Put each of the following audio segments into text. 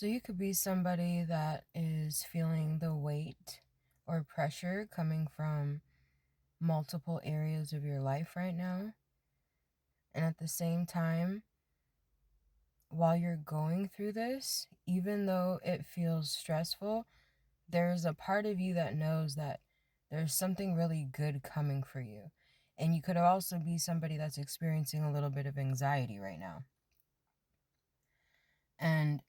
So you could be somebody that is feeling the weight or pressure coming from multiple areas of your life right now. And at the same time, while you're going through this, even though it feels stressful, there's a part of you that knows that there's something really good coming for you. And you could also be somebody that's experiencing a little bit of anxiety right now. And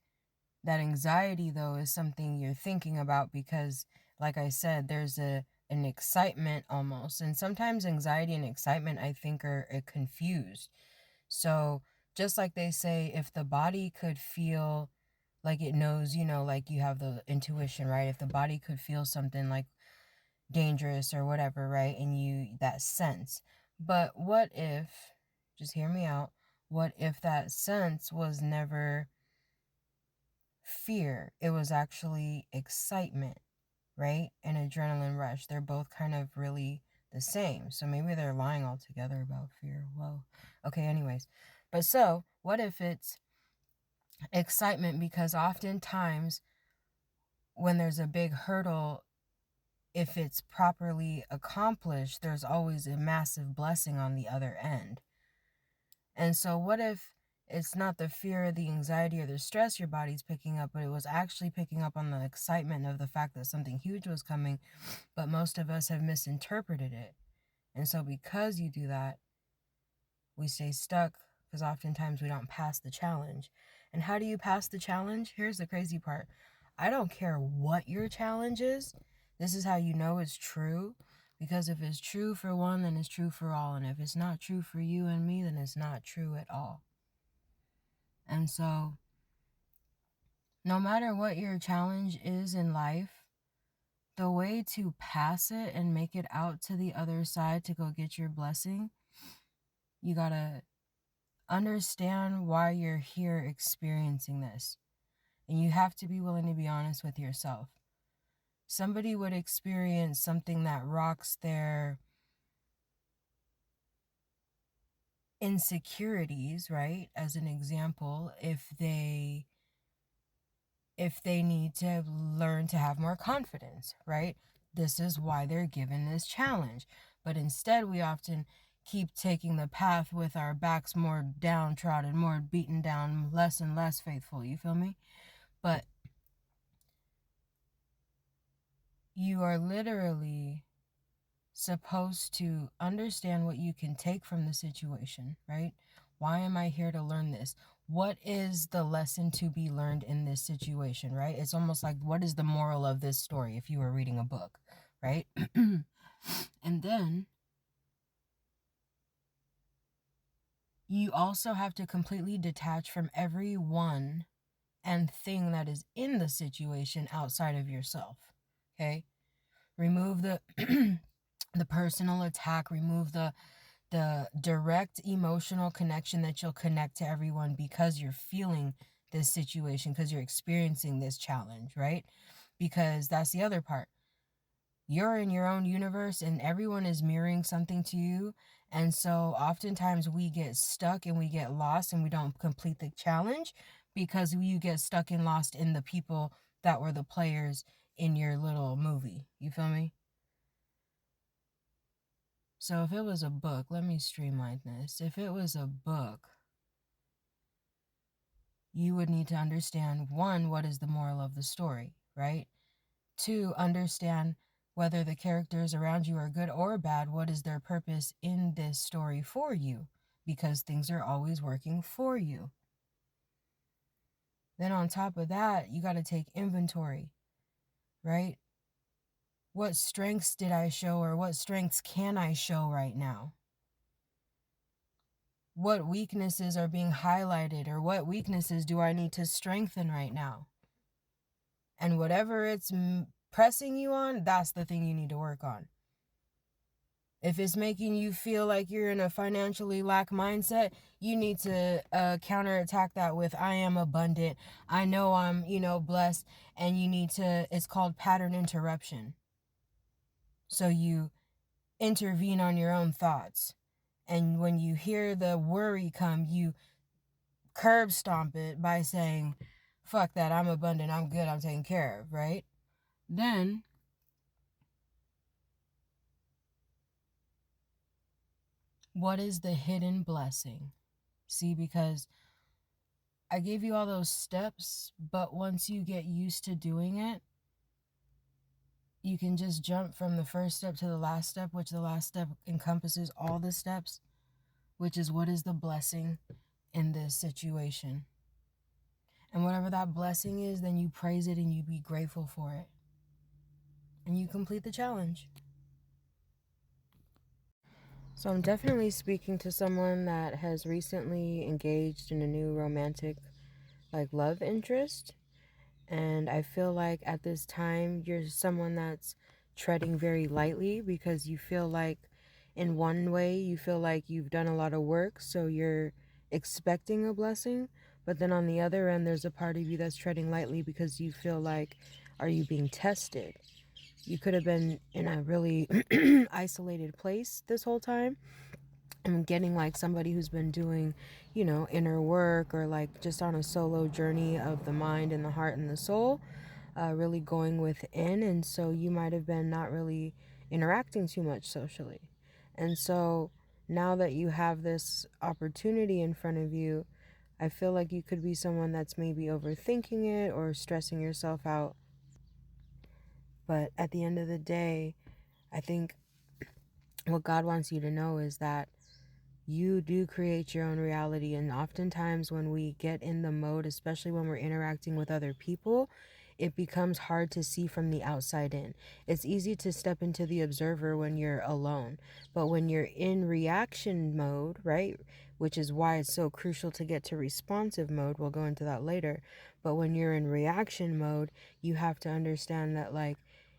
that anxiety, though, is something you're thinking about because, like I said, there's an excitement almost. And sometimes anxiety and excitement, I think, are confused. So just like they say, if the body could feel like it knows, like you have the intuition, right? If the body could feel something like dangerous or whatever, right? And that sense. But what if, just hear me out, what if that sense was never fear? It was actually excitement, right? An adrenaline rush. They're both kind of really the same. So maybe they're lying altogether about fear. Whoa. Okay, anyways. But so, what if it's excitement? Because oftentimes when there's a big hurdle, if it's properly accomplished, there's always a massive blessing on the other end. And so what if it's not the fear or the anxiety or the stress your body's picking up, but it was actually picking up on the excitement of the fact that something huge was coming, but most of us have misinterpreted it. And so because you do that, we stay stuck because oftentimes we don't pass the challenge. And how do you pass the challenge? Here's the crazy part. I don't care what your challenge is. This is how you know it's true. Because if it's true for one, then it's true for all. And if it's not true for you and me, then it's not true at all. And so, no matter what your challenge is in life, the way to pass it and make it out to the other side to go get your blessing, you gotta understand why you're here experiencing this. And you have to be willing to be honest with yourself. Somebody would experience something that rocks their insecurities, right? As an example, if they need to learn to have more confidence, right? This is why they're given this challenge. But instead, we often keep taking the path with our backs more downtrodden, more beaten down, less and less faithful. You feel me? But you are literally supposed to understand what you can take from the situation, right? Why am I here to learn this? What is the lesson to be learned in this situation, right? It's almost like, what is the moral of this story if you were reading a book, right? And then you also have to completely detach from everyone and thing that is in the situation outside of yourself, okay? Remove the the personal attack, remove the direct emotional connection that you'll connect to everyone because you're feeling this situation, because you're experiencing this challenge, right? Because that's the other part. You're in your own universe and everyone is mirroring something to you. And so oftentimes we get stuck and we get lost and we don't complete the challenge because you get stuck and lost in the people that were the players in your little movie. You feel me? So if it was a book, let me streamline this. If it was a book, you would need to understand, one, what is the moral of the story, right? Two, understand whether the characters around you are good or bad. What is their purpose in this story for you? Because things are always working for you. Then on top of that, you got to take inventory, right? What strengths did I show, or what strengths can I show right now? What weaknesses are being highlighted, or what weaknesses do I need to strengthen right now? And whatever it's pressing you on, that's the thing you need to work on. If it's making you feel like you're in a financially lack mindset, you need to counterattack that with, I am abundant. I know I'm, blessed. And you need to, it's called pattern interruption. So you intervene on your own thoughts. And when you hear the worry come, you curb stomp it by saying, fuck that, I'm abundant, I'm good, I'm taken care of, right? Then what is the hidden blessing? See, because I gave you all those steps, but once you get used to doing it, you can just jump from the first step to the last step, which the last step encompasses all the steps, which is what is the blessing in this situation. And whatever that blessing is, then you praise it and you be grateful for it. And you complete the challenge. So I'm definitely speaking to someone that has recently engaged in a new romantic love interest. And I feel like at this time you're someone that's treading very lightly because you feel like in one way you feel like you've done a lot of work, so you're expecting a blessing. But then on the other end, there's a part of you that's treading lightly because you feel like, are you being tested? You could have been in a really isolated place this whole time and getting somebody who's been doing, inner work, or just on a solo journey of the mind and the heart and the soul, really going within. And so you might have been not really interacting too much socially. And so now that you have this opportunity in front of you, I feel like you could be someone that's maybe overthinking it or stressing yourself out. But at the end of the day, I think what God wants you to know is that you do create your own reality. And oftentimes when we get in the mode, especially when we're interacting with other people, it becomes hard to see from the outside in. It's easy to step into the observer when you're alone. But when you're in reaction mode, right, which is why it's so crucial to get to responsive mode, we'll go into that later. But when you're in reaction mode, you have to understand that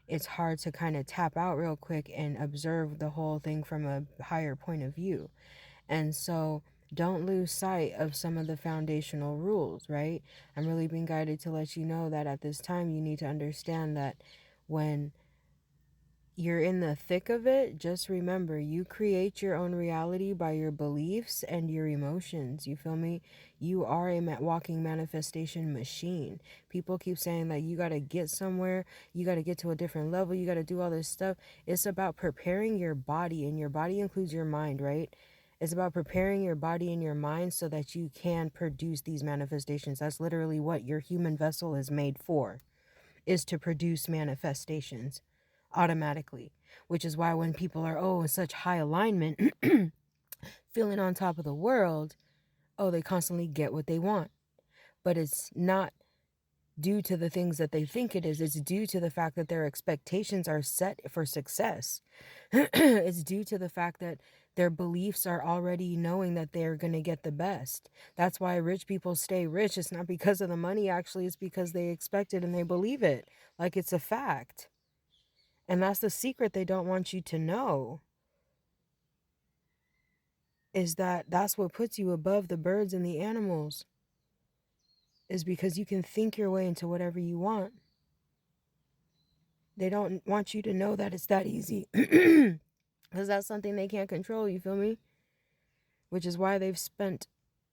it's hard to kind of tap out real quick and observe the whole thing from a higher point of view. And so don't lose sight of some of the foundational rules, right? I'm really being guided to let you know that at this time you need to understand that when you're in the thick of it, just remember you create your own reality by your beliefs and your emotions. You feel me? You are a walking manifestation machine. People keep saying that you got to get somewhere, you got to get to a different level, you got to do all this stuff. It's about preparing your body, and your body includes your mind, right? It's about preparing your body and your mind so that you can produce these manifestations. That's literally what your human vessel is made for, is to produce manifestations automatically, which is why when people are in such high alignment, feeling on top of the world, they constantly get what they want. But it's not due to the things that they think it is. It's due to the fact that their expectations are set for success. It's due to the fact that their beliefs are already knowing that they're going to get the best. That's why rich people stay rich. It's not because of the money, actually. It's because they expect it and they believe it. Like it's a fact. And that's the secret they don't want you to know, is that that's what puts you above the birds and the animals, is because you can think your way into whatever you want. They don't want you to know that it's that easy because that's something they can't control, you feel me? Which is why they've spent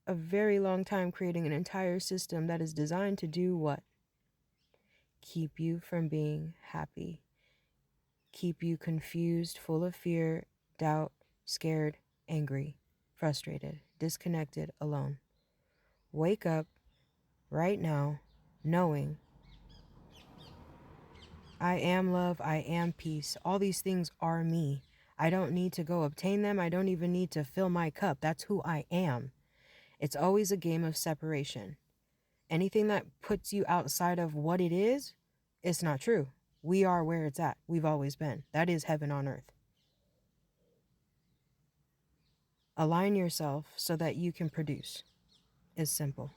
a very long time creating an entire system that is designed to do what? Keep you from being happy. Keep you confused, full of fear, doubt, scared, angry, frustrated, disconnected, alone. Wake up right now knowing I am love, I am peace. All these things are me. I don't need to go obtain them. I don't even need to fill my cup. That's who I am. It's always a game of separation. Anything that puts you outside of what it is, it's not true. We are where it's at. We've always been. That is heaven on earth. Align yourself so that you can produce. It's simple.